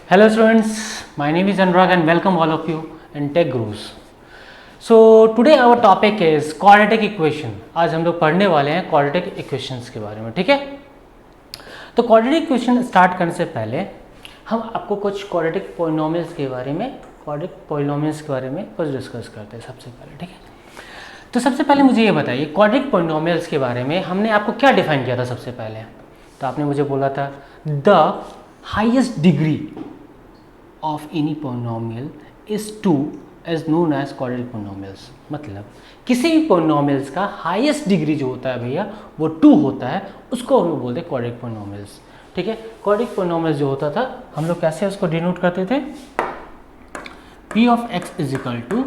Hello students, my name is Anurag and welcome all of you in Tech Gurus. So today our topic is quadratic equation. आज हम लोग पढ़ने वाले हैं quadratic equations के बारे में, ठीक है। तो quadratic equation स्टार्ट करने से पहले हम आपको कुछ quadratic polynomials के बारे में कुछ डिस्कस करते हैं सबसे पहले, ठीक है। तो सबसे पहले मुझे ये बताइए quadratic polynomials के बारे में हमने आपको क्या डिफाइन किया था सबसे पहले। तो आपने मुझे बोला था the highest degree of any polynomial is 2 is known as quadratic polynomials। मतलब किसी भी polynomials का हाईएस्ट डिग्री जो होता है भैया वो 2 होता है, उसको हम लोग बोलते हैं quadratic polynomials, ठीक है। quadratic polynomials जो होता था हम लोग कैसे उसको डिनोट करते थे, p of x is equal to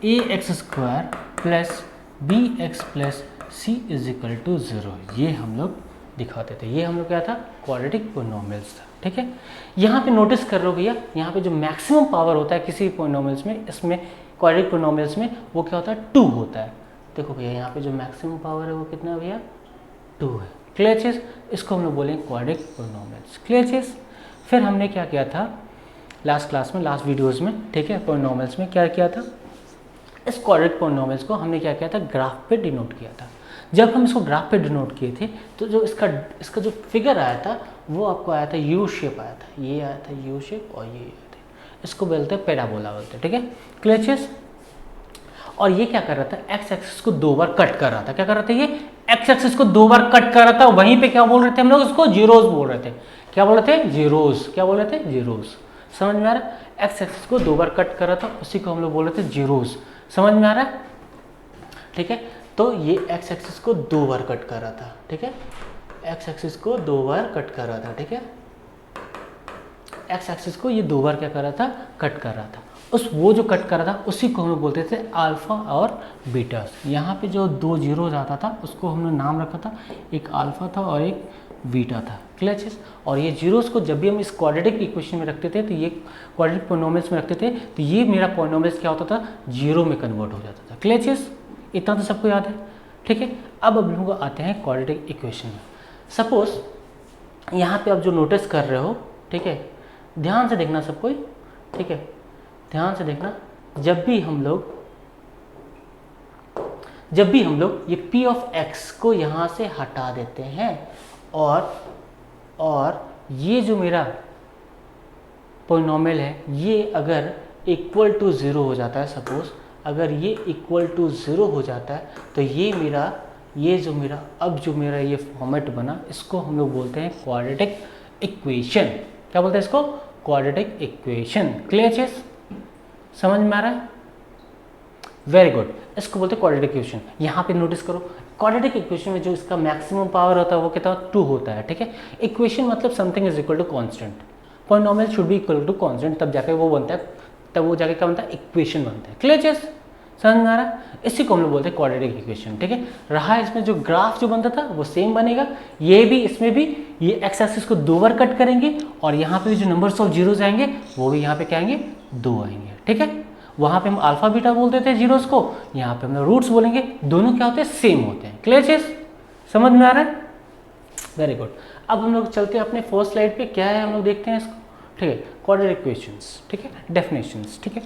ax square plus bx plus c is equal to 0, ये हम लोग दिखाते थे। ये हम लोग क्या था, क्वाड्रेटिक पोलिनोमियल्स था, ठीक है। यहाँ पे नोटिस कर रहे हो भैया, यहाँ पे जो मैक्सिमम पावर होता है किसी भी पोलिनोमियल्स में, इसमें क्वाड्रेटिक पोलिनोमियल्स में वो क्या होता है, 2 होता है। देखो भैया यहाँ पे जो मैक्सिमम पावर है वो कितना है भैया, 2 है। क्लियर चीज़, इसको हम लोग बोलेंगे क्वाड्रेटिक पोलिनोमियल्स। क्लियर चीज़। फिर हमने क्या किया था लास्ट क्लास में, लास्ट वीडियोज़ में, ठीक है, पोलिनोमियल्स में क्या किया था, इस क्वाड्रेटिक पोलिनोमियल्स को हमने क्या किया था, ग्राफ पे डिनोट किया था। जब हम इसको ग्राफ पे डिनोट किए थे तो जो इसका जो फिगर आया था वो आपको आया था यू शेप आया था, ये आया था यू शेप और ये आया था, इसको बोलते हैं पैराबोला बोलते हैं, ठीक है। क्लियर चीज़। और ये क्या कर रहा था, एक्स एक्सिस को 2 बार कट कर रहा था। क्या कर रहा था, ये एक्स एक्सिस को 2 बार कट कर रहा था। वहीं पे क्या बोल रहे थे हम लोग, इसको जीरोज बोल रहे थे। क्या बोल रहे थे, जीरोज। क्या बोल रहे थे, जीरोज। समझ में आ रहा है, एक्स एक्सिस को 2 बार कट कर रहा था, उसी को हम लोग बोल रहे थे जीरोज। समझ में आ रहा है, ठीक है। तो ये एक्स एक्सिस को 2 बार कट कर रहा था, ठीक है। एक्स एक्सिस को 2 बार कट कर रहा था, ठीक है। एक्स एक्सिस को ये 2 बार क्या कर रहा था, कट कर रहा था। वो जो कट कर रहा था उसी को हम लोग बोलते थे अल्फा और बीटा। यहाँ पे जो 2 जीरोज आता था उसको हमने नाम रखा था, एक अल्फा था और एक बीटा था। क्लियर चीज़। और ये जीरोस को जब भी हम इस क्वाड्रेटिक इक्वेशन में रखते थे, तो ये क्वाड्रेटिक पोलिनोमियल्स में रखते थे, तो ये मेरा पोलिनोमियल्स क्या होता था, जीरो में कन्वर्ट हो जाता था। क्लियर चीज़, इतना तो सबको याद है, ठीक है। अब लोग आते हैं क्वाड्रेटिक इक्वेशन में। सपोज यहाँ पे आप जो नोटिस कर रहे हो, ठीक है, ध्यान से देखना सब कोई, ठीक है, ध्यान से देखना। जब भी हम लोग ये p ऑफ x को यहाँ से हटा देते हैं और ये जो मेरा पोलिनोमियल है ये अगर इक्वल टू 0 हो जाता है, सपोज अगर ये इक्वल टू 0 हो जाता है, तो ये जो मेरा ये फॉर्मेट बना, इसको हम लोग बोलते हैं क्वाड्रेटिक इक्वेशन। क्या बोलते हैं इसको, क्वाड्रेटिक इक्वेशन। क्लियर चीज़, समझ में आ रहा है, वेरी गुड। इसको बोलते हैं क्वाड्रेटिक इक्वेशन। यहाँ पे नोटिस करो, क्वाड्रेटिक इक्वेशन में जो इसका मैक्सिमम पावर होता है वो कितना, 2 होता है, ठीक है। इक्वेशन मतलब something is equal to constant, polynomial should be equal to constant, तब जाके वो बनता है, तब वो जाके क्या बनता है, इक्वेशन बनता है। क्लियर चीज़, समझ में आ रहा है। इसी को हम लोग बोलते हैं क्वाड्रेटिक इक्वेशन, ठीक है। रहा इसमें जो ग्राफ जो बनता था वो सेम बनेगा, ये भी इसमें भी ये एक्स एक्सिस को 2 बार कट करेंगे और यहाँ पे जो नंबर्स ऑफ जीरोज आएंगे वो भी यहाँ पे क्या आएंगे, 2 आएंगे, ठीक है। वहाँ पे हम अल्फा बीटा बोलते थे जीरोस को, यहाँ पे हम लोग रूट्स बोलेंगे, दोनों क्या होते हैं, सेम होते हैं। क्लियर चीज़, समझ में आ रहा है, वेरी गुड। अब हम लोग चलते हैं अपने फर्स्ट स्लाइड पे, क्या है हम लोग देखते हैं इसको, ठीक है, क्वाड्रेटिक इक्वेशंस, ठीक है, डेफिनेशंस, ठीक है।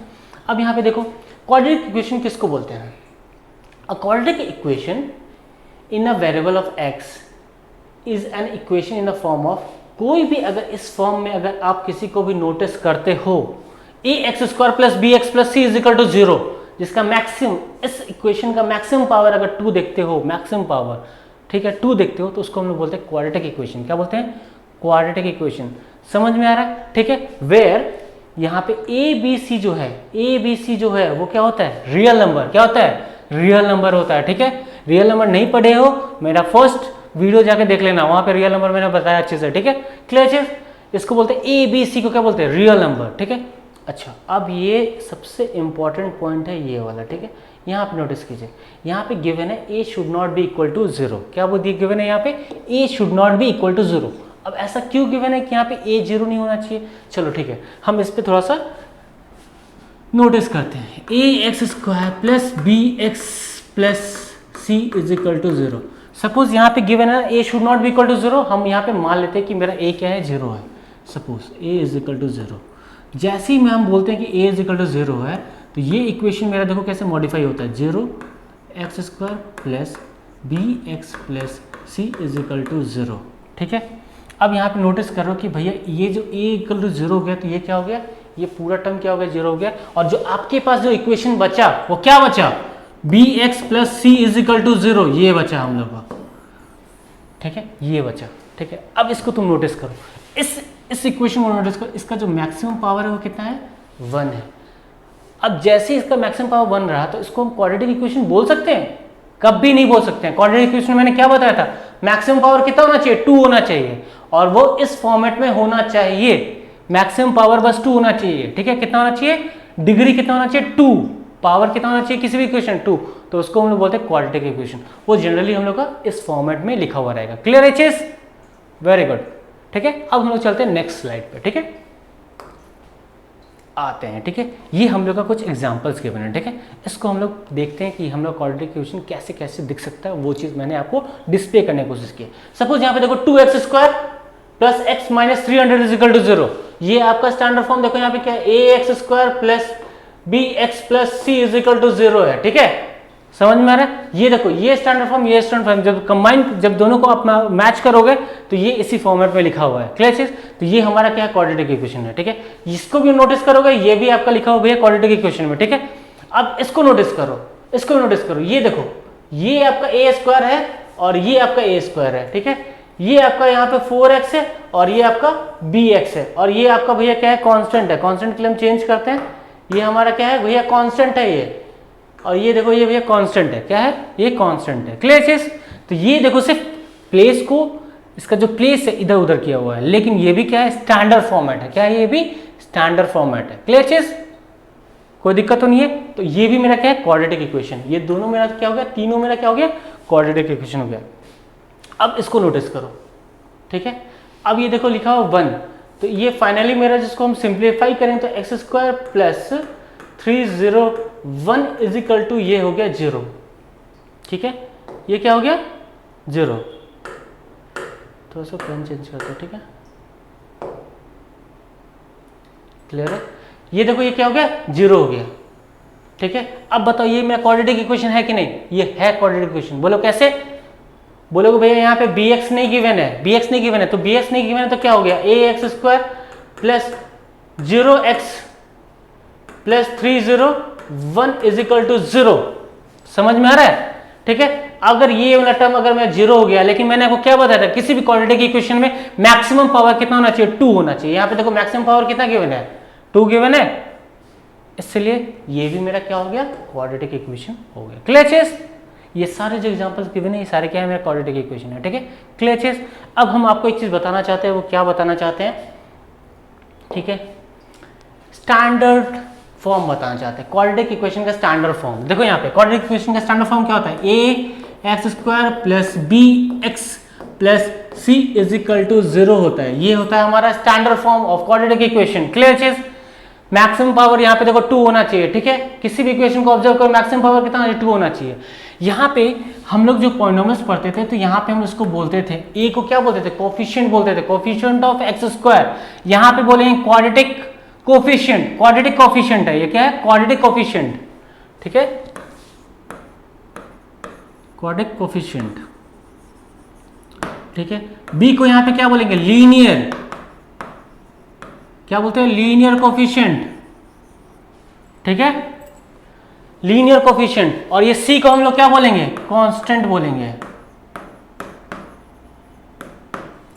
अब यहाँ पे देखो क्वाड्रेटिक इक्वेशन किसको बोलते हैं, a quadratic equation in a variable of x is an equation in the form of, कोई भी अगर इस फॉर्म में अगर आप किसी को भी नोटिस करते हो, a x square plus b x plus c is equal to 0, जिसका मैक्सिमम, इस इक्वेशन का मैक्सिमम पावर अगर 2 देखते हो, मैक्सिमम पावर, ठीक है, 2 देखते हो, तो उसको हम लोग बोलते हैं क्वाड्रेटिक इक्वेशन। क्या बोलते हैं, क्वाड्रेटिक इक्वेशन। समझ में आ रहा है, ठीक है। वेयर यहाँ पे ए बी सी जो है वो क्या होता है, रियल नंबर। क्या होता है, रियल नंबर होता है, ठीक है। रियल नंबर नहीं पढ़े हो, मेरा फर्स्ट वीडियो जाके देख लेना, वहां पे रियल नंबर मैंने बताया अच्छे से, ठीक है। क्लियर चीज, इसको बोलते हैं ए बी सी को क्या बोलते हैं, रियल नंबर, ठीक है। अच्छा, अब ये सबसे इंपॉर्टेंट पॉइंट है ये वाला, ठीक है। यहाँ पे नोटिस कीजिए, यहाँ पे गिवन है a should not be equal to 0। क्या वो गिवन है यहाँ पे, a should not be equal to 0। अब ऐसा क्यों गिवन है कि यहाँ पे ए 0 नहीं होना चाहिए, चलो ठीक है, हम इस पे थोड़ा सा नोटिस करते हैं। A x square plus b x plus c is equal to 0। Suppose यहाँ पे गिवन है a should not be equal to 0, हम यहाँ पे मान लेते हैं कि मेरा ए क्या है, 0 है। Suppose a is equal to 0, जैसे ही में हम बोलते हैं कि a इज इक्वल टू 0 है तो ये इक्वेशन मेरा देखो कैसे मॉडिफाई होता है, 0x² plus bx plus c is equal to 0। ठीक है, अब यहाँ पे नोटिस करो कि भैया ये जो a इक्वल टू 0 हो गया तो ये क्या हो गया, ये पूरा टर्म क्या हो गया, 0 हो गया। और जो आपके पास जो इक्वेशन बचा वो क्या बचा, bx plus c is equal to 0, ये बचा हम लोग का। ठीक है, ये बचा। ठीक है, अब इसको तुम नोटिस करो, इस इक्वेशन को नोटिस करो, इसका जो मैक्सिमम पावर है वो कितना है, 1 है। अब जैसे ही इसका मैक्सिमम पावर 1 रहा तो इसको हम क्वाड्रेटिक इक्वेशन बोल सकते हैं, कभी नहीं बोल सकते हैं। क्वाड्रेटिक इक्वेशन में मैंने क्या बताया था, मैक्सिमम पावर कितना होना चाहिए, 2 होना चाहिए, और वो इस फॉर्मेट में होना चाहिए, मैक्सिमम पावर बस 2 होना चाहिए। ठीक है, कितना होना चाहिए, डिग्री कितना होना चाहिए, 2, पावर कितना होना चाहिए किसी भी इक्वेशन, 2, तो उसको हम लोग बोलते हैं क्वाड्रेटिक इक्वेशन। वो जनरली हम लोग का इस फॉर्मेट में लिखा हुआ रहेगा। क्लियर है चीज, वेरी गुड। ठीक है, अब हम लोग चलते हैं नेक्स्ट स्लाइड पे। ठीक है, आते हैं। ठीक है, ये हम लोग का कुछ एग्जांपल्स गिवन है। ठीक है, इसको हम लोग देखते हैं कि हम लोग क्वाड्रेटिक इक्वेशन कैसे कैसे दिख सकता है, वो चीज़ मैंने आपको डिस्प्ले करने की कोशिश की। सपोज यहाँ पे देखो 2x² plus x minus 300 is equal to 0, ये आपका स्टैंडर्ड फॉर्म देखो यहाँ पे क्या है, ax² plus bx plus c is equal to 0 है। ठीक है, समझ में आ रहा है, ये देखो ये स्टैंडर्ड फॉर्म, ये स्टैंडर्ड फॉर्म, जब कंबाइन, जब दोनों को आप मैच करोगे तो ये इसी फॉर्मेट में लिखा हुआ है। क्लियर चीज, तो ये हमारा क्या है, क्वाड्रेटिक इक्वेशन है। ठीक है, इसको भी नोटिस करोगे, ये भी आपका लिखा हुआ है क्वाड्रेटिक इक्वेशन में। ठीक है, अब इसको नोटिस करो, इसको नोटिस करो, ये देखो ये आपका a² है और ये आपका a² है। ठीक है, ये आपका यहाँ पे 4x है और ये आपका bx है, और ये आपका भैया क्या है, कांस्टेंट है। कांस्टेंट के लिए हम चेंज करते हैं, ये हमारा क्या है भैया, कांस्टेंट है ये, और ये देखो ये भैया कांस्टेंट है, क्या है, ये कांस्टेंट है। क्लियर चीज, तो ये देखो सिर्फ प्लेस को, इसका जो प्लेस है इधर उधर किया हुआ है, लेकिन ये भी क्या है, स्टैंडर्ड फॉर्मेट है। क्या है, ये भी स्टैंडर्ड फॉर्मेट है। क्लियर चीज, कोई दिक्कत तो नहीं है। तो ये भी मेरा क्या है, क्वाड्रेटिक इक्वेशन, ये दोनों मेरा क्या हो गया, तीनों मेरा क्या हो गया, क्वाड्रेटिक इक्वेशन हो गया। अब इसको नोटिस करो। ठीक है, अब ये देखो लिखा हो 1, तो ये फाइनली मेरा जिसको हम सिंप्लीफाई करें तो x² plus 301 is equal to ये हो गया 0। ठीक है, ये क्या हो गया, 0। तो इसको पेन चेंज करते हैं। ठीक है, क्लियर है, ये देखो ये क्या हो गया, 0 हो गया। ठीक है, अब बताओ ये मेरा क्वाड्रेटिक इक्वेशन है कि नहीं, ये है क्वाड्रेटिक इक्वेशन। बोलो कैसे, बोलोगे भैया यहाँ पे bx नहीं गिवन है, bx नहीं गिवन है, तो bx नहीं गिवन है तो क्या हो गया, ax² plus 0x plus 301 is equal to 0। समझ में आ रहा है। ठीक है, अगर ये वाला टर्म अगर मैं 0 हो गया, लेकिन मैंने आपको क्या बताया था, किसी भी क्वाड्रेटिक इक्वेशन में मैक्सिमम पावर कितना होना चाहिए, 2 होना चाहिए। यहाँ पे देखो मैक्सिमम पावर कितना गिवन है, 2 गिवन है, इसलिए ये भी मेरा क्या हो गया, क्वाड्रेटिक इक्वेशन हो गया। क्लियर चीज, ये सारे जो एग्जांपल्स गिवन है ये सारे क्या है, मेरा क्वाड्रेटिक इक्वेशन है। ठीक है, क्लियर चीज। अब हम आपको एक चीज बताना चाहते हैं, वो क्या बताना चाहते हैं, ठीक है, स्टैंडर्ड फॉर्म बताना चाहते हैं, क्वाड्रेटिक इक्वेशन का स्टैंडर्ड फॉर्म। देखो यहाँ पे क्वाड्रेटिक इक्वेशन का स्टैंडर्ड फॉर्म क्या होता है, ax² plus bx plus c is equal to 0 होता है। ये होता है हमारा standard form of quadratic equation. Clear चीज, मैक्सिमम पावर यहाँ पे देखो 2 होना चाहिए। ठीक है, किसी भी इक्वेशन को ऑब्जर्व करो, मैक्सिमम पावर कितना होना चाहिए, 2 होना चाहिए। यहाँ पे हम लोग जो पॉलिनोमियल्स पढ़ते थे तो यहाँ पे हम इसको बोलते थे, a को क्या बोलते थे, कोफिशिएंट बोलते थे, कोफिशिएंट ऑफ x²। यहाँ पे बोलेंगे क्वाड्रेटिक कोफिशिएंट, क्वाड्रेटिक कोफिशिएंट है, ये क्या है, क्वाड्रेटिक कोफिशिएंट। ठीक है, क्वाड्रेटिक कोफिशिएंट। ठीक है, b को यहाँ पे क्या बोलेंगे, लीनियर, क्या बोलते हैं, लीनियर कोफिशिएंट। ठीक है, लीनियर कोफिशिएंट। और ये c को हम लोग क्या बोलेंगे, कांस्टेंट बोलेंगे।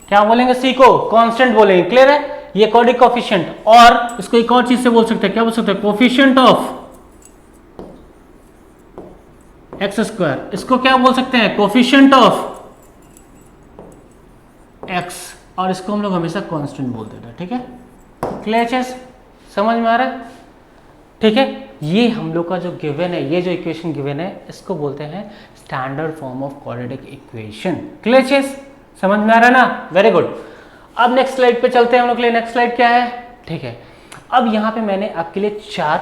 क्या बोलेंगे, c को कांस्टेंट बोलेंगे। क्लियर है, ये क्वाड्रेटिक कोफिशिएंट। और इसको एक और चीज से बोल सकते हैं, क्या बोल सकते हैं, कोफिशिएंट ऑफ x², इसको क्या बोल सकते हैं, कोफिशिएंट ऑफ x, और इसको हम लोग हमेशा कांस्टेंट बोलते थे। ठीक है, क्लियर चीज, समझ में आ रहा है। ठीक है, ये हम लोग का जो गिवन है, ये जो इक्वेशन गिवन है, इसको बोलते हैं standard form of quadratic equation. Clear चीज, समझ में आ रहा है ना, वेरी गुड। अब नेक्स्ट स्लाइड पे चलते हैं हम लोग के लिए। नेक्स्ट स्लाइड क्या है, ठीक है, अब यहाँ पे मैंने आपके लिए 4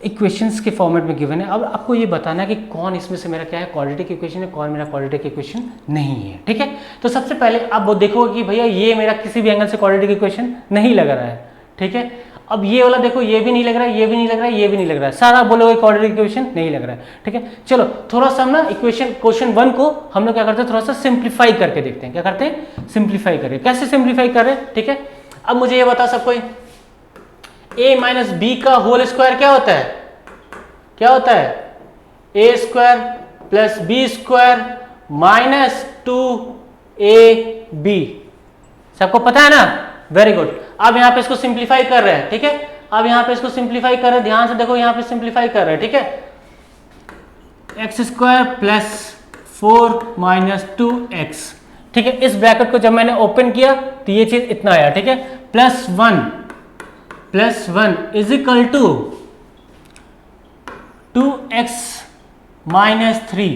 इक्वेशंस के फॉर्मेट में गिवन है। अब आपको ये बताना है कि कौन इसमें से मेरा क्या है क्वाड्रेटिक इक्वेशन है, कौन मेरा क्वाड्रेटिक इक्वेशन नहीं है। ठीक है, तो सबसे पहले आप वो देखोगे कि भैया ये मेरा किसी भी एंगल से क्वाड्रेटिक इक्वेशन नहीं लग रहा है। ठीक है, अब ये वाला देखो, ये भी नहीं लग रहा है, ये भी नहीं लग रहा है, ये भी नहीं लग रहा है, सारा बोलोगे क्वाड्रेटिक इक्वेशन नहीं लग रहा है। ठीक है, चलो थोड़ा सा ना इक्वेशन क्वेश्चन 1 को हम लोग क्या करते हैं, थोड़ा सा सिंप्लीफाई करके देखते हैं। क्या करते हैं, सिंप्लीफाई करें। कैसे सिंप्लीफाई कर रहे हैं, ठीक है। अब मुझे ये बता सब कोई, a माइनस बी का होल स्क्वायर क्या होता है, क्या होता है, a square plus b square minus 2ab। सबको पता है ना, वेरी गुड। अब यहां पे इसको सिंप्लीफाई कर रहे हैं। ठीक है, अब यहां पे इसको सिंप्लीफाई कर रहे हैं, ध्यान से देखो, यहां पे सिंप्लीफाई कर रहे हैं। ठीक है, x square plus 4 minus 2x। ठीक है, इस ब्रैकेट को जब मैंने ओपन किया तो ये चीज इतना आया। ठीक है, plus 1 is equal to 2x minus 3।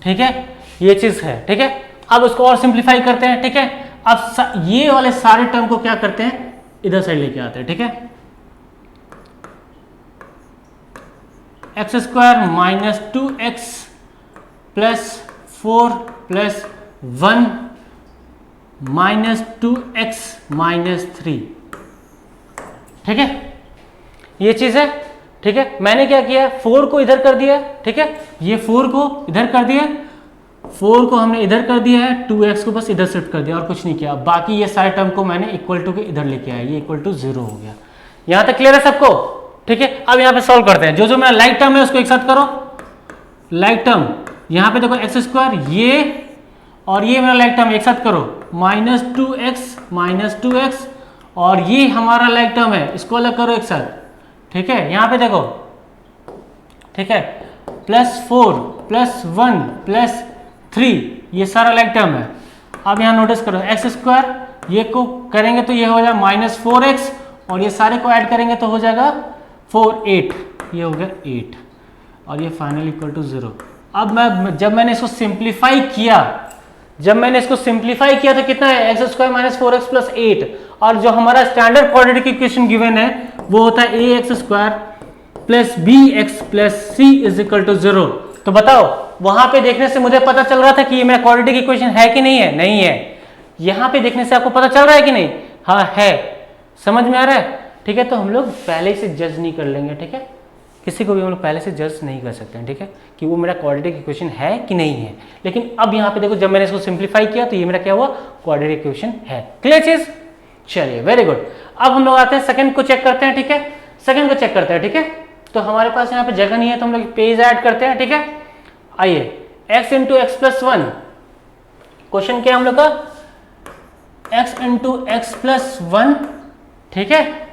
ठीक है, ये चीज है। ठीक है, अब उसको और सिंप्लीफाई करते हैं। ठीक है, अब ये वाले सारे टर्म को क्या करते हैं, इधर साइड लेके आते हैं। ठीक है, x square minus 2x plus 4 plus 1 minus 2x minus 3। ठीक है, ये चीज है। ठीक है, मैंने क्या किया, 4 को इधर कर दिया। ठीक है, ये 4 को इधर कर दिया, 4 को हमने इधर कर दिया है, 2x को बस इधर शिफ्ट कर दिया और कुछ नहीं किया। बाकी ये सारे टर्म को मैंने इक्वल टू के इधर लेके आया, ये इक्वल टू 0 हो गया। यहां तक क्लियर है सबको। ठीक है, अब यहां पे सॉल्व करते हैं। जो जो मेरा लाइक टर्म है उसको एक साथ करो। लाइक टर्म यहां पे देखो, एक्स स्क्वायर ये और ये मेरा लाइक टर्म एक साथ करो, माइनस 2x और ये हमारा लाइक टर्म है, इसको अलग करो एक साथ। ठीक है, यहां पे देखो, ठीक है, प्लस 4 प्लस 1 प्लस 3, ये सारा लाइक टर्म है। अब यहां नोटिस करो, एक्स स्क्वायर ये को करेंगे तो ये हो जाएगा माइनस 4x और ये सारे को ऐड करेंगे तो हो जाएगा 8, ये हो गया 8 और ये फाइनल इक्वल टू 0। अब जब मैंने इसको सिंप्लीफाई किया तो कितना है, x square minus 4x plus 8 और जो हमारा स्टैंडर्ड क्वाड्रेटिक इक्वेशन गिवन है वो होता है a x square plus b x plus c is equal to 0। तो बताओ, वहां पे देखने से मुझे पता चल रहा था कि ये मेरा क्वाड्रेटिक इक्वेशन है कि नहीं है, नहीं है। यहां पे देखने से आपको पता चल रहा है कि नहीं, हाँ है। समझ में आ रहा है। ठीक है, तो हम लोग पहले से जज नहीं कर लेंगे। ठीक है, किसी को भी हम लोग पहले से जज नहीं कर सकते हैं। ठीक है, कि वो मेरा क्वाड्रेटिक इक्वेशन है कि नहीं है। लेकिन अब यहाँ पे देखो, जब मैंने इसको सिंप्लीफाई किया तो ये मेरा क्या हुआ, क्वाड्रेटिक इक्वेशन है। क्लियर चीज, चलिए वेरी गुड। अब हम लोग आते हैं सेकंड को चेक करते हैं। ठीक है, सेकंड को चेक करते हैं। ठीक है, तो हमारे पास यहाँ पे जगह नहीं है तो हम लोग पेज ऐड करते हैं। ठीक है, आइए, x into x plus 1, question क्या है हम लोग का, x इंटू एक्स प्लस 1। ठीक है,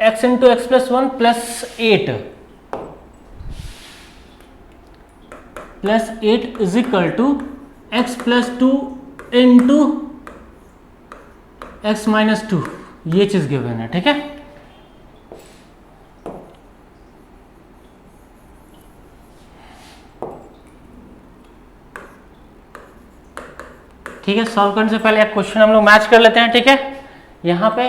x into x plus 1 plus 8 is equal to x plus 2 into x minus 2, ये चीज गिवन है। ठीक है, ठीक है, सॉल्व करने से पहले एक क्वेश्चन हम लोग मैच कर लेते हैं। ठीक है, यहां पे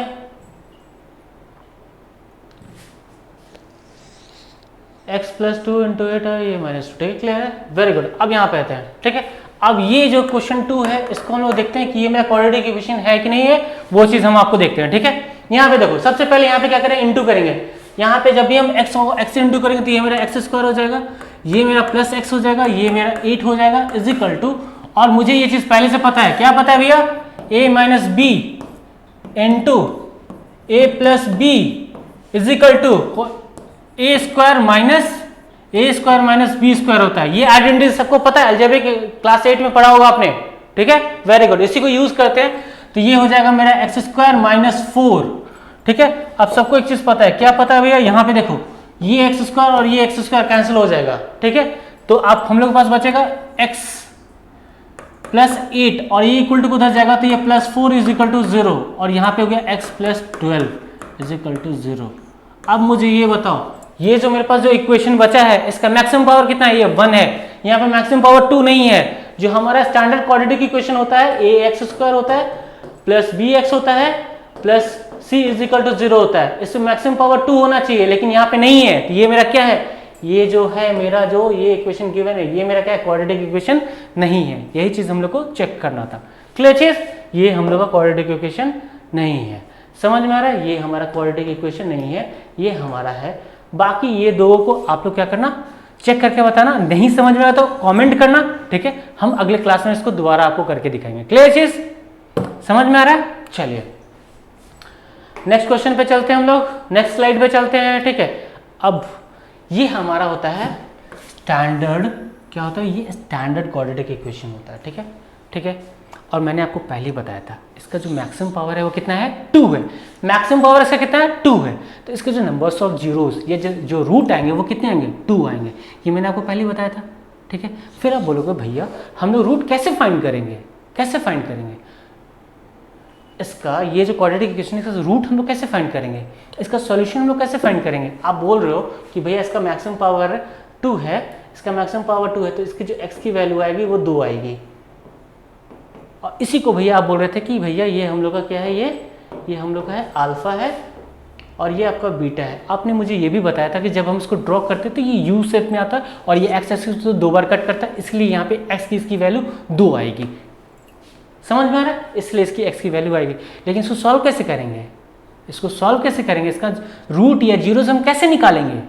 x प्लस 2 इंटू 8 है, ये माइनस 2। ठीक है, क्लियर है, वेरी गुड। अब यहाँ पे आते हैं। ठीक है, अब ये जो क्वेश्चन 2 है इसको हम लोग देखते हैं कि ये मेरा क्वाड्रेटिक इक्वेशन है कि नहीं है, वो चीज हम आपको देखते हैं। ठीक है, यहाँ पे देखो, सबसे पहले यहाँ पे क्या करें, इंटू करेंगे। यहाँ पे जब भी हम x इंटू करेंगे तो ये मेरा एक्स स्क्वायर हो जाएगा, ये मेरा प्लस x हो जाएगा, ये मेरा 8 हो जाएगा इज इक्वल टू, और मुझे ये चीज पहले से पता है, क्या पता है भैया, a minus B into A plus B is equal to A square minus B square होता है। ये आइडेंटिटी सबको पता है, अलजेब्रिक क्लास 8 में पढ़ा होगा आपने। ठीक है, वेरी गुड, इसी को यूज करते हैं। तो ये हो जाएगा मेरा एक्स स्क्वायर माइनस 4। ठीक है, अब सबको एक चीज पता है, क्या पता है भैया, यहाँ पे देखो, ये एक्स स्क्वायर और ये एक्स स्क्वायर कैंसिल हो जाएगा। ठीक है, तो आप हम लोग के पास बचेगा x प्लस 8 और ये इक्वल टू उधर जाएगा तो ये प्लस 4 इज इक्वल टू 0 और यहाँ पे हो गया x plus 12 is equal to 0। अब मुझे ये बताओ, ये जो मेरे पास जो इक्वेशन बचा है इसका मैक्सिमम पावर कितना है, ये 1 है। यहाँ पे मैक्सिमम पावर 2 नहीं है। जो हमारा स्टैंडर्ड क्वाड्रेटिक इक्वेशन होता है, a एक्स स्क्वायर होता है प्लस b एक्स होता है plus c is equal to 0 होता है, इसमें मैक्सिमम पावर 2 होना चाहिए, लेकिन यहाँ पे नहीं है। तो ये मेरा क्या है, ये जो है मेरा जो ये इक्वेशन गिवन है, ये मेरा क्या है, क्वाड्रेटिक इक्वेशन नहीं है। यही चीज हम लोग को चेक करना था। क्लियर चीज, ये हम लोग का क्वाड्रेटिक इक्वेशन नहीं है। समझ में आ रहा है, ये हमारा क्वाड्रेटिक इक्वेशन नहीं है, ये हमारा है। बाकी ये दो को आप लोग क्या करना, चेक करके बताना। नहीं समझ में आया तो कमेंट करना, ठीक है। हम अगले क्लास में इसको दोबारा आपको करके दिखाएंगे। क्लियर चीज, समझ में आ रहा है। चलिए नेक्स्ट क्वेश्चन पे चलते हैं हम लोग, नेक्स्ट स्लाइड पे चलते हैं, ठीक है। अब ये हमारा होता है स्टैंडर्ड, क्या होता है, ये स्टैंडर्ड क्वाड्रेटिक इक्वेशन होता है, ठीक है, ठीक है। और मैंने आपको पहले ही बताया था, इसका जो मैक्सिमम पावर है वो कितना है, 2 है। मैक्सिमम पावर इसका कितना है, 2 है। तो इसके जो नंबर्स ऑफ जीरोस, ये जो रूट आएंगे वो कितने आएंगे, 2 आएंगे। ये मैंने आपको पहले ही बताया था, ठीक है। फिर आप बोलोगे भैया हम लोग रूट कैसे फाइंड करेंगे, कैसे फाइंड करेंगे इसका, ये जो क्वाड्रेटिक इक्वेशन है इसका रूट हम लोग कैसे फाइंड करेंगे, इसका सॉल्यूशन हम लोग कैसे फाइंड करेंगे। आप बोल रहे हो कि भैया इसका मैक्सिमम पावर 2 है, इसका मैक्सिमम पावर 2 है, तो इसकी जो x की वैल्यू आएगी वो 2 आएगी। और इसी को भैया आप बोल रहे थे कि भैया ये हम लोग का क्या है, ये हम लोग का है अल्फा है और ये आपका बीटा है। आपने मुझे ये भी बताया था कि जब हम इसको ड्रॉ करते हैं तो ये यू शेप में आता है और ये एक्स एक्सिस तो 2 बार कट करता है, इसलिए यहाँ पे एक्स की इसकी वैल्यू 2 आएगी। समझ में आ रहा है, इसलिए इसकी एक्स की वैल्यू आएगी। लेकिन इसको सॉल्व कैसे करेंगे, इसको सॉल्व कैसे करेंगे, इसका रूट या जीरोस हम कैसे निकालेंगे,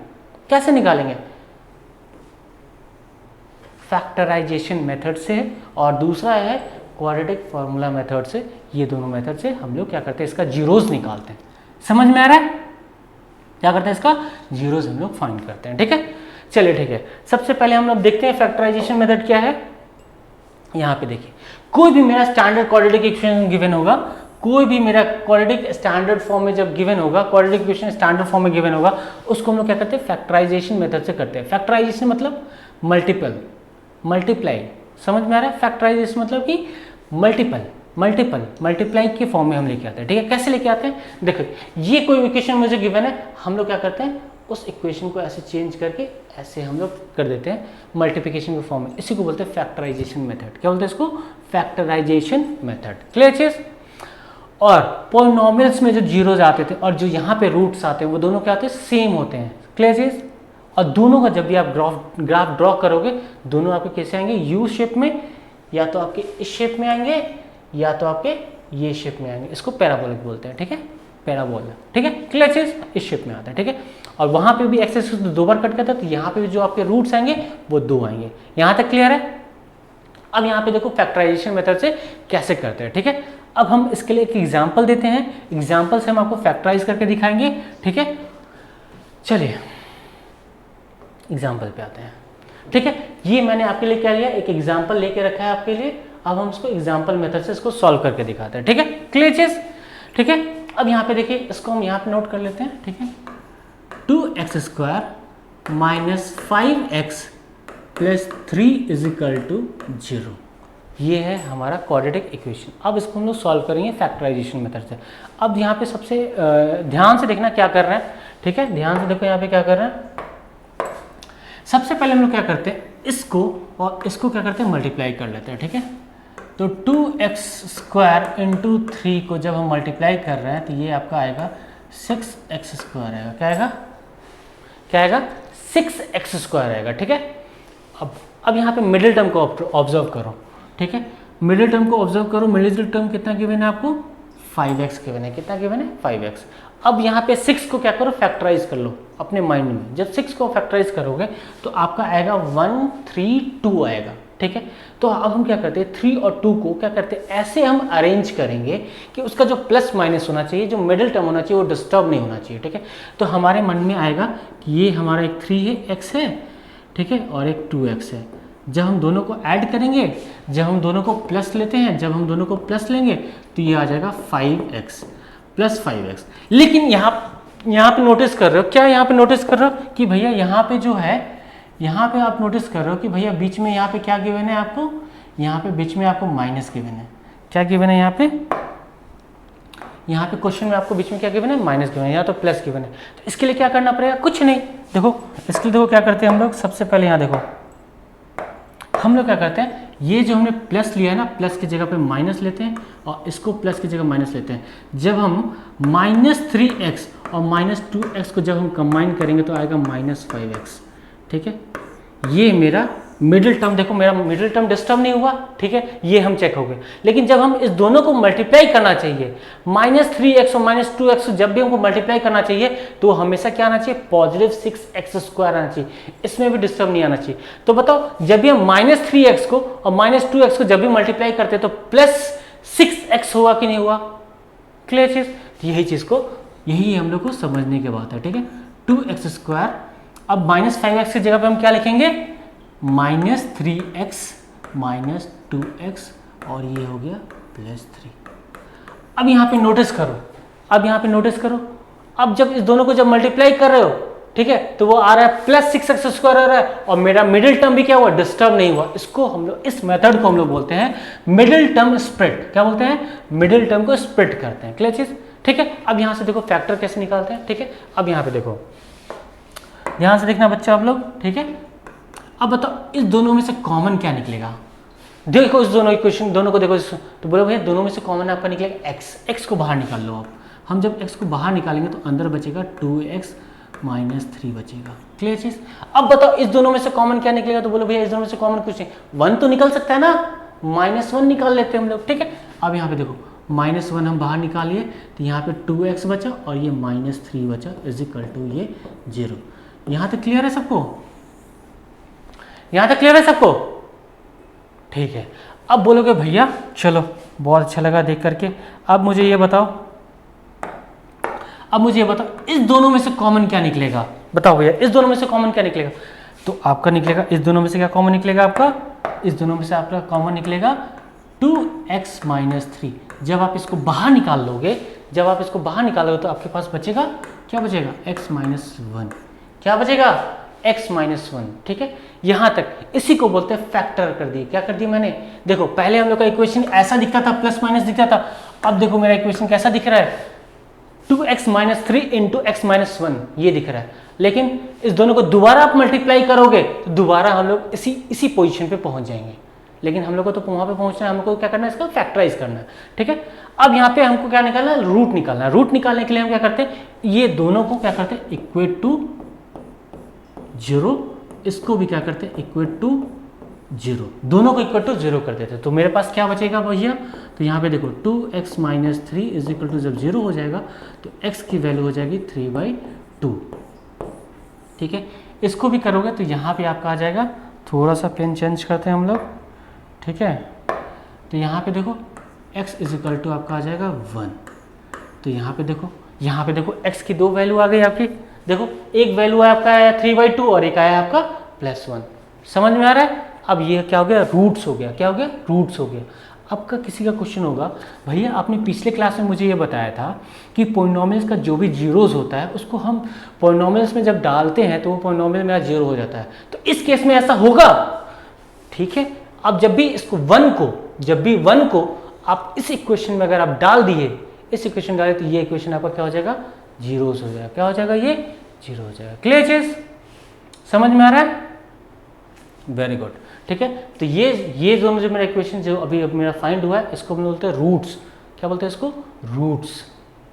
कैसे निकालेंगे, फैक्टराइजेशन मेथड से, और दूसरा है क्वाड्रेटिक फार्मूला मेथड से। ये दोनों मेथड से हम लोग क्या करते हैं, इसका जीरोस निकालते हैं। समझ में आ रहा है, क्या करते हैं, इसका जीरोस हम लोग फाइंड करते हैं, ठीक है। चलिए ठीक है, सबसे पहले हम लोग देखते हैं फैक्टराइजेशन मेथड क्या है। यहाँ पे देखिए, कोई भी मेरा स्टैंडर्ड क्वाड्रेटिक इक्वेशन गिवन होगा, कोई भी मेरा क्वाड्रेटिक स्टैंडर्ड फॉर्म में जब गिवन होगा, क्वाड्रेटिक इक्वेशन स्टैंडर्ड फॉर्म में गिवन होगा, उसको हम लोग क्या करते हैं, फैक्टराइजेशन मेथड से करते हैं। फैक्टराइजेशन मतलब मल्टीपल, मल्टीप्लाई। समझ में आ रहा है, फैक्टराइजेशन मतलब कि मल्टीप्लाई के फॉर्म में हम लेके आते हैं, ठीक है। कैसे लेके आते हैं, देखो ये कोई इक्वेशन मुझे गिवन है, हम लोग क्या करते हैं, उस इक्वेशन को ऐसे चेंज करके ऐसे हम लोग कर देते हैं मल्टीप्लिकेशन के फॉर्म में। इसी को बोलते हैं फैक्टराइजेशन मेथड। क्या बोलते हैं इसको, फैक्टराइजेशन मेथड। क्लियर चीज। और पॉलिनोमियल्स में जो जीरोज आते थे और जो यहाँ पे रूट्स आते हैं वो दोनों क्या होते हैं, सेम होते हैं। क्लियर चीज। और दोनों का जब भी आप ग्राफ ड्रॉ करोगे, दोनों आपके कैसे आएंगे, यू शेप में, या तो आपके इस शेप में आएंगे या तो आपके ये शेप में आएंगे। इसको पैराबोलिक बोलते हैं, ठीक है, पैराबोला, ठीक है। क्लियर चीज, इस शेप में आता है, ठीक है। और वहां पे भी एक्स एक्सिस 2 बार कट करता है, तो यहाँ पे भी जो आपके रूट्स आएंगे वो 2 आएंगे। यहाँ तक क्लियर है। अब यहाँ पे देखो फैक्टराइजेशन मेथड से कैसे करते हैं, ठीक है। अब हम इसके लिए एक एग्जाम्पल देते हैं, एग्जाम्पल से हम आपको फैक्टराइज करके दिखाएंगे, ठीक है। चलिए एग्जाम्पल पे आते हैं, ठीक है। ये मैंने आपके लिए क्या लिया, एक एग्जाम्पल लेके रखा है आपके लिए। अब हम इसको एग्जाम्पल मेथड से इसको सॉल्व करके दिखाते हैं, ठीक है। क्लियर चीज, ठीक है। अब यहाँ पे देखिए, इसको हम यहाँ पे नोट कर लेते हैं, ठीक है। 2x² minus 5x plus 3 is equal to 0, ये है हमारा क्वाड्रेटिक इक्वेशन। अब इसको हम लोग सॉल्व करेंगे फैक्टराइजेशन मेथड से। अब यहाँ पे सबसे ध्यान से देखना क्या कर रहे हैं, ठीक है। ध्यान से देखो यहाँ पे क्या कर रहे हैं। सबसे पहले हम लोग क्या करते हैं, इसको और इसको क्या करते हैं, मल्टीप्लाई कर लेते हैं, ठीक है। तो 2x² इंटू 3 को जब हम मल्टीप्लाई कर रहे हैं तो ये आपका आएगा 6x² आएगा। क्या आएगा, क्या आएगा, 6x² आएगा, ठीक है। अब यहाँ पे मिडिल टर्म को ऑब्जर्व करो, ठीक है। मिडिल टर्म को ऑब्जर्व करो। मिडिल टर्म कितना गिवन है आपको, 5x गिवन है। कितना गिवन है, 5x। अब यहाँ पे 6 को क्या करो, फैक्टराइज कर लो अपने माइंड में। जब 6 को फैक्टराइज करोगे तो आपका आएगा 1 3 2 आएगा, ठीक है। तो अब हम क्या करते हैं, 3 और 2 को क्या करते हैं, ऐसे हम अरेंज करेंगे कि उसका जो प्लस माइनस होना चाहिए, जो मिडिल टर्म होना चाहिए वो डिस्टर्ब नहीं होना चाहिए, ठीक है। तो हमारे मन में आएगा कि ये हमारा एक 3 है x है, ठीक है, और एक 2x है। जब हम दोनों को ऐड करेंगे, जब हम दोनों को प्लस लेते हैं, जब हम दोनों को प्लस लेंगे तो ये आ जाएगा 5x प्लस 5x। लेकिन यहाँ पे नोटिस कर रहे हो, क्या यहाँ पे नोटिस कर रहे हो कि भैया यहाँ पे जो है, यहाँ पे आप नोटिस कर रहे हो कि भैया बीच में यहाँ पे क्या गिवन है आपको, यहाँ पे बीच में आपको माइनस गिवन है। क्या गिवन है यहाँ पे क्वेश्चन में आपको बीच में क्या गिवन है, माइनस गिवन है, यहाँ तो प्लस गिवन है। तो इसके लिए क्या करना पड़ेगा, कुछ नहीं। देखो इसके लिए देखो क्या करते हैं हम लोग, सबसे पहले यहाँ देखो हम लोग क्या करते हैं, ये जो हमने प्लस लिया है ना, प्लस की जगह पे माइनस लेते हैं और इसको प्लस की जगह माइनस लेते हैं। जब हम -3x और -2x को जब हम कंबाइन करेंगे तो आएगा -5x। ठीक है, ये मेरा मिडिल टर्म, देखो मेरा मिडिल टर्म डिस्टर्ब नहीं हुआ। ठीक है, ये हम चेक हो गए। लेकिन जब हम इस दोनों को मल्टीप्लाई करना चाहिए, -3x और -2x जब भी हमको मल्टीप्लाई करना चाहिए तो हमेशा क्या आना चाहिए, पॉजिटिव 6x² आना चाहिए, इसमें भी डिस्टर्ब नहीं आना चाहिए। तो बताओ जब भी हम -3x को और -2x को जब भी मल्टीप्लाई करते हैं तो +6x हुआ कि नहीं हुआ? क्लियर चीज, यही चीज को, यही हम लोग को समझने की बात है। ठीक है, 2x²। अब -5x की जगह पे हम क्या लिखेंगे, -3x -2x और ये हो गया +3। अब यहाँ पे नोटिस करो, अब यहाँ पे नोटिस करो, अब जब इस दोनों को जब मल्टीप्लाई कर रहे हो, ठीक है, तो वो आ रहा है +6x² आ रहा है और मेरा मिडिल टर्म भी क्या हुआ, डिस्टर्ब नहीं हुआ। इसको हम लोग, इस मेथड को हम लोग बोलते हैं मिडिल टर्म स्प्लिट। क्या बोलते हैं, मिडिल टर्म को स्प्लिट करते हैं। क्लियर चीज, ठीक है। अब यहाँ से देखो फैक्टर कैसे निकालते हैं। ठीक है, अब यहाँ पे देखो, यहाँ से देखना बच्चा आप लोग। ठीक है, अब बताओ इस दोनों में से कॉमन क्या निकलेगा। देखो इस दोनों इक्वेशन, दोनों को देखो, तो बोलो भैया दोनों में से कॉमन आपका निकलेगा x को बाहर निकाल लो आप। हम जब x को बाहर निकालेंगे तो अंदर बचेगा 2x -3 बचेगा। क्लियर चीज। अब बताओ इस दोनों में से कॉमन क्या निकलेगा, तो बोलो भैया इस दोनों में से कॉमन कुछ नहीं, 1 तो निकल सकता है ना, -1 निकाल लेते हैं हम लोग। ठीक है, अब यहाँ पे देखो -1 हम बाहर निकालिए तो यहाँ पे 2x बचा और ये -3 बचा = ये 0। यहाँ तक क्लियर है सबको, यहाँ तक क्लियर है सबको? ठीक है, अब बोलोगे भैया चलो बहुत अच्छा लगा देख करके, अब मुझे ये बताओ, अब मुझे ये बताओ इस दोनों में से कॉमन क्या निकलेगा। बताओ भैया इस दोनों में से कॉमन क्या निकलेगा, तो आपका निकलेगा, इस दोनों में से क्या कॉमन निकलेगा आपका, इस दोनों में से आपका कॉमन निकलेगा 2x -3। जब आप इसको बाहर निकाल लोगे, जब आप इसको बाहर निकालोगे तो आपके पास बचेगा, क्या बचेगा, x -1। क्या बचेगा, x -1। ठीक है, यहां तक, इसी को बोलते हैं फैक्टर कर दिए। क्या कर दिया मैंने, देखो पहले हम लोग का इक्वेशन ऐसा दिखता था, प्लस माइनस दिखता था, अब देखो मेरा इक्वेशन कैसा दिख रहा है, 2x -3 × x -1 ये दिख रहा है। लेकिन इस दोनों को दोबारा आप मल्टीप्लाई करोगे तो दोबारा हम लोग इसी पोजीशन पे पहुंच जाएंगे। लेकिन हम लोग को तो वहां पे पहुंचना है, हमको क्या करना है, इसका फैक्टराइज करना है। ठीक है, अब यहाँ पे हमको क्या निकालना है, रूट निकालना है। रूट निकालने के लिए हम क्या करते हैं, ये दोनों को क्या करते हैं, इक्वेट टू 0, इसको भी क्या करते हैं, इक्वेट टू 0, दोनों को इक्वल टू 0 कर देते हैं। तो मेरे पास क्या बचेगा भैया, तो यहाँ पे देखो 2x -3 = जब 0 हो जाएगा तो x की वैल्यू हो जाएगी 3/2। ठीक है, इसको भी करोगे तो यहाँ पे आपका आ जाएगा, थोड़ा सा पेन चेंज करते हैं हम लोग। ठीक है, तो यहाँ पे देखो x = आपका आ जाएगा 1। तो यहाँ पे देखो x की 2 वैल्यू आ गई आपकी। देखो एक वैल्यू है आपका 3/2 और एक आया आपका +1। समझ में आ रहा है? अब ये क्या हो गया, रूट्स हो गया। क्या हो गया, रूट्स हो गया। आपका किसी का क्वेश्चन होगा, भैया आपने पिछले क्लास में मुझे ये बताया था कि पोलिनोमियल्स का जो भी जीरोस होता है उसको हम पोलिनोमियल्स में जब डालते हैं तो वो पोलिनोमियल मेरा 0 हो जाता है। तो इस केस में ऐसा होगा। ठीक है, अब जब भी इसको 1 को आप इस इक्वेशन में अगर आप डाल दिए, इस इक्वेशन डाले, तो ये इक्वेशन आपका क्या हो जाएगा, जीरोस हो जाएगा। क्या हो जाएगा, ये 0 हो जाएगा। क्लियर चीज, समझ में आ रहा है? Very good. ठीक है, तो ये जो मुझे मेरा इक्वेशन जो अभी मेरा फाइंड हुआ है, इसको हम बोलते हैं रूट्स। क्या बोलते हैं इसको, रूट्स।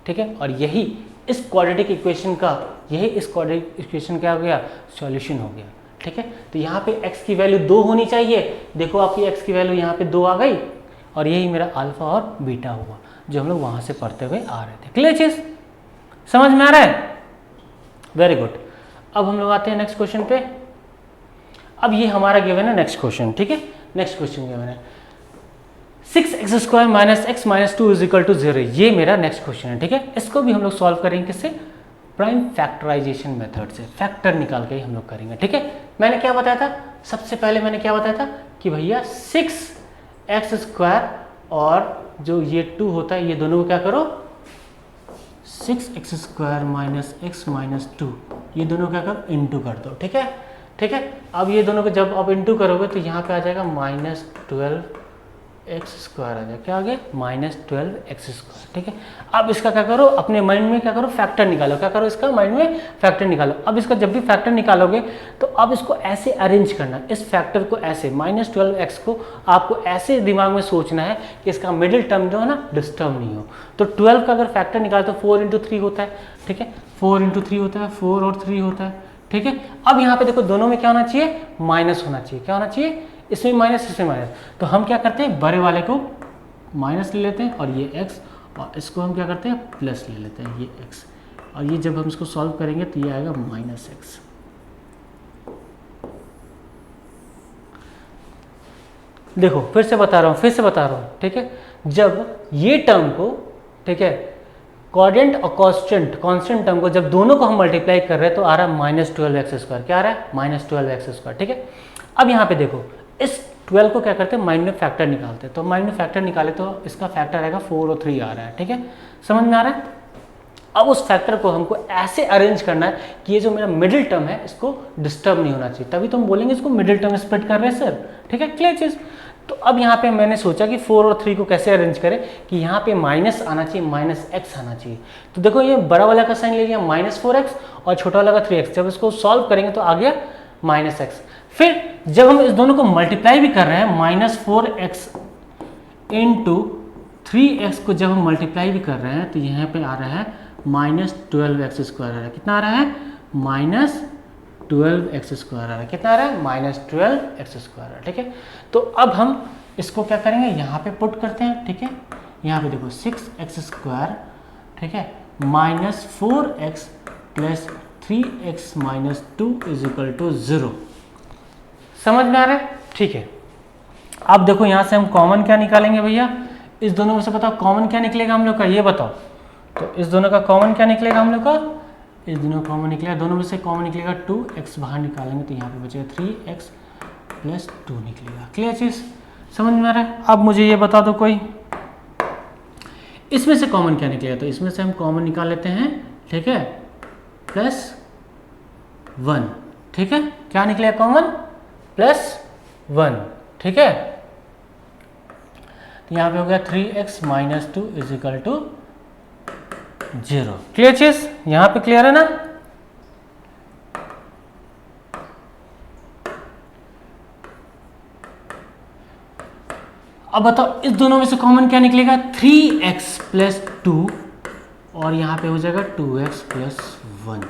ठीक है, और यही इस क्वाड्रेटिक इक्वेशन का, क्या हो गया, सॉल्यूशन हो गया। ठीक है, तो यहाँ पे x की वैल्यू 2 होनी चाहिए। देखो आपकी x की वैल्यू यहाँ पे 2 आ गई और यही मेरा अल्फा और बीटा हुआ जो हम लोग वहाँ से पढ़ते हुए आ रहे थे। क्लियर चीज, समझ में आ रहा है? Very good. अब हम लोग आते हैं नेक्स्ट क्वेश्चन पे। अब ये हमारा गिवन है नेक्स्ट क्वेश्चन। ठीक है, नेक्स्ट क्वेश्चन गिवन है 6x² - x -2 = 0। ये मेरा नेक्स्ट क्वेश्चन है। ठीक है, इसको भी हम लोग सॉल्व करेंगे किससे, प्राइम फैक्टराइजेशन मेथड से, फैक्टर निकाल के ही हम लोग करेंगे। ठीक है, मैंने क्या बताया था, सबसे पहले मैंने क्या बताया था कि भैया 6x² और जो ये 2 होता है, ये दोनों को क्या करो, 6x² - x -2, ये दोनों क्या करो, इंटू कर दो। ठीक है, ठीक है, अब ये दोनों को जब आप इंटू करोगे तो यहाँ पे आ जाएगा -12 एक्स स्क्वायर आ जाए, क्या आ गया -12x²। ठीक है, अब इसका क्या करो, अपने माइंड में क्या करो, फैक्टर निकालो। क्या करो, इसका माइंड में फैक्टर निकालो। अब इसका जब भी फैक्टर निकालोगे तो अब इसको ऐसे अरेंज करना, इस फैक्टर को ऐसे -12x को आपको ऐसे दिमाग में सोचना है कि इसका मिडिल टर्म जो है ना डिस्टर्ब नहीं हो। तो 12 का अगर फैक्टर निकालो तो 4 × 3 होता है। ठीक है, 4 × 3 होता है, 4 और 3 होता है। ठीक है, अब यहाँ पे देखो दोनों में क्या होना चाहिए, माइनस होना चाहिए। क्या होना चाहिए, इसमें माइनस, इसमें माइनस। तो हम क्या करते हैं, बड़े वाले को माइनस ले लेते हैं और ये x, और इसको हम क्या करते हैं, प्लस ले लेते हैं, ये x। और ये जब हम इसको सॉल्व करेंगे तो ये आएगा -x। देखो फिर से बता रहा हूँ, ठीक है, जब ये टर्म को, ठीक है, कोऑर्डिनेट और कांस्टेंट टर्म को जब दोनों को हम मल्टीप्लाई कर रहे हैं तो आ रहा है -12x²। क्या आ रहा है, -12x²। ठीक है, अब यहाँ पे देखो इस 12 को क्या करते हैं, माइंड में फैक्टर निकालते हैं। तो माइंड में फैक्टर निकाले तो इसका फैक्टर आएगा 4 और 3 आ रहा है। ठीक है, समझ में आ रहा है। अब उस फैक्टर को हमको ऐसे अरेंज करना है कि ये जो मेरा मिडिल टर्म है इसको डिस्टर्ब नहीं होना चाहिए, तभी तो हम बोलेंगे इसको मिडिल टर्म स्प्लिट कर रहे हैं सर। ठीक है, क्लियर चीज। तो अब यहाँ पे मैंने सोचा कि 4 और 3 को कैसे अरेंज करें कि यहाँ पे माइनस आना चाहिए, -x आना चाहिए। तो देखो ये बड़ा वाला का साइन ले लिया -4x और छोटा वाला का 3x। जब इसको सॉल्व करेंगे तो आ गया -x। फिर जब हम इस दोनों को मल्टीप्लाई भी कर रहे हैं, -4x × 3x को जब हम मल्टीप्लाई भी कर रहे हैं तो यहाँ पे आ रहा है -12x² आ रहा है। कितना आ रहा है, -12x² आ रहा है। कितना आ रहा है, -12x² आ रहा है। ठीक है, तो अब हम इसको क्या करेंगे, यहाँ पे पुट करते हैं। ठीक है, यहाँ पे देखो 6x², ठीक है, -4x + 3x - 2 = 0। समझ में आ रहा है। ठीक है, अब देखो यहाँ से हम कॉमन क्या निकालेंगे भैया, इस दोनों में से बताओ कॉमन क्या निकलेगा हम लोग का, ये बताओ। तो इस दोनों का कॉमन क्या निकलेगा हम लोग का, इस दोनों का कॉमन निकलेगा, दोनों में से कॉमन निकलेगा 2x, बाहर निकालेंगे तो यहाँ पे बचेगा 3x + 2 निकलेगा। क्लियर चीज, समझ में आ रहा है। अब मुझे ये बता दो कोई, इसमें से कॉमन क्या निकलेगा, तो इसमें से हम कॉमन निकाल लेते हैं। ठीक है, +1। ठीक है, क्या निकलेगा कॉमन, +1। ठीक है, तो यहाँ पे हो गया 3x - 2 = 0। क्लियर चीज, यहाँ पे क्लियर है ना। अब बताओ इस दोनों में से कॉमन क्या निकलेगा, 3x + 2 और यहाँ पे हो जाएगा 2x + 1।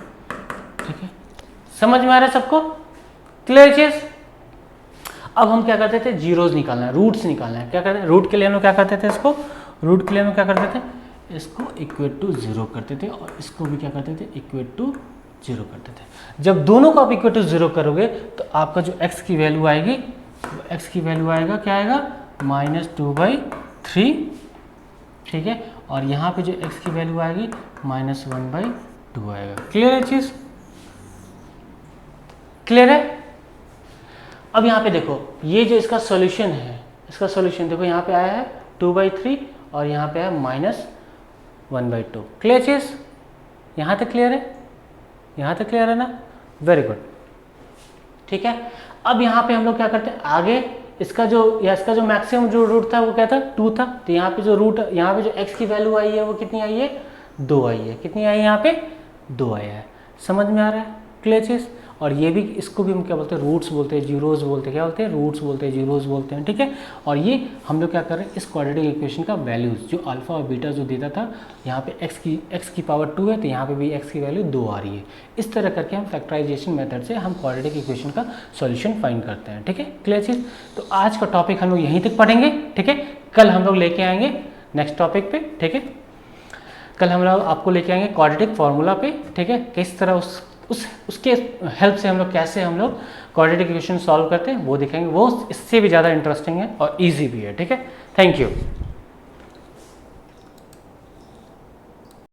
ठीक है, समझ में आ रहा है सबको, क्लियर चीज। अब हम क्या करते थे, जीरोज निकालना है, रूट्स निकालना है। क्या करते हैं, रूट के लिए हम क्या करते थे, इसको रूट के लिए हम क्या करते थे, इसको इक्वेट टू 0 करते थे और इसको भी क्या करते थे, इक्वेट टू 0 करते थे। जब दोनों को आप इक्वेट टू 0 करोगे तो आपका जो x की वैल्यू आएगी, x की वैल्यू आएगा क्या आएगा, -2/3। ठीक है, और यहाँ पे जो x की वैल्यू आएगी -1/2 आएगा। क्लियर है चीज, क्लियर है। अब यहाँ पे देखो ये जो इसका सॉल्यूशन है, इसका सॉल्यूशन देखो यहाँ पे आया है 2/3 और यहाँ पे है -1/2। क्लियर चीज, यहाँ तक क्लियर है, यहाँ तक क्लियर है ना, वेरी गुड। ठीक है, अब यहाँ पे हम लोग क्या करते हैं, आगे इसका जो मैक्सिमम जो रूट था वो क्या था, 2 था। तो यहाँ पे जो रूट, यहाँ पे जो x की वैल्यू आई है वो कितनी आई है, 2 आई है। कितनी आई है, यहाँ पे 2 आया है। समझ में आ रहा है, क्लियर चीज। और ये भी, इसको भी हम क्या बोलते हैं, रूट्स बोलते हैं, जीरोज बोलते हैं। क्या बोलते हैं, रूट्स बोलते हैं, जीरोज बोलते हैं। ठीक है, और ये हम लोग क्या कर रहे हैं, इस क्वाड्रेटिक इक्वेशन का वैल्यूज जो अल्फा और बीटा जो देता था, यहाँ पे x की पावर 2 है तो यहाँ पे भी x की वैल्यू 2 आ रही है। इस तरह करके हम फैक्टराइजेशन मेथड से हम क्वाड्रेटिक इक्वेशन का सॉल्यूशन फाइंड करते हैं। ठीक है, क्लियर चीज। तो आज का टॉपिक हम लोग यहीं तक पढ़ेंगे। ठीक है, कल हम लोग लेके आएंगे नेक्स्ट टॉपिक पे। ठीक है, कल हम लोग आपको लेके आएंगे क्वाड्रेटिक फार्मूला पे। ठीक है, किस तरह उसके हेल्प से हम लोग कैसे हम लोग क्वाड्रेटिक इक्वेशन सॉल्व करते हैं वो दिखाएंगे। वो इससे भी ज़्यादा इंटरेस्टिंग है और इजी भी है। ठीक है, थैंक यू।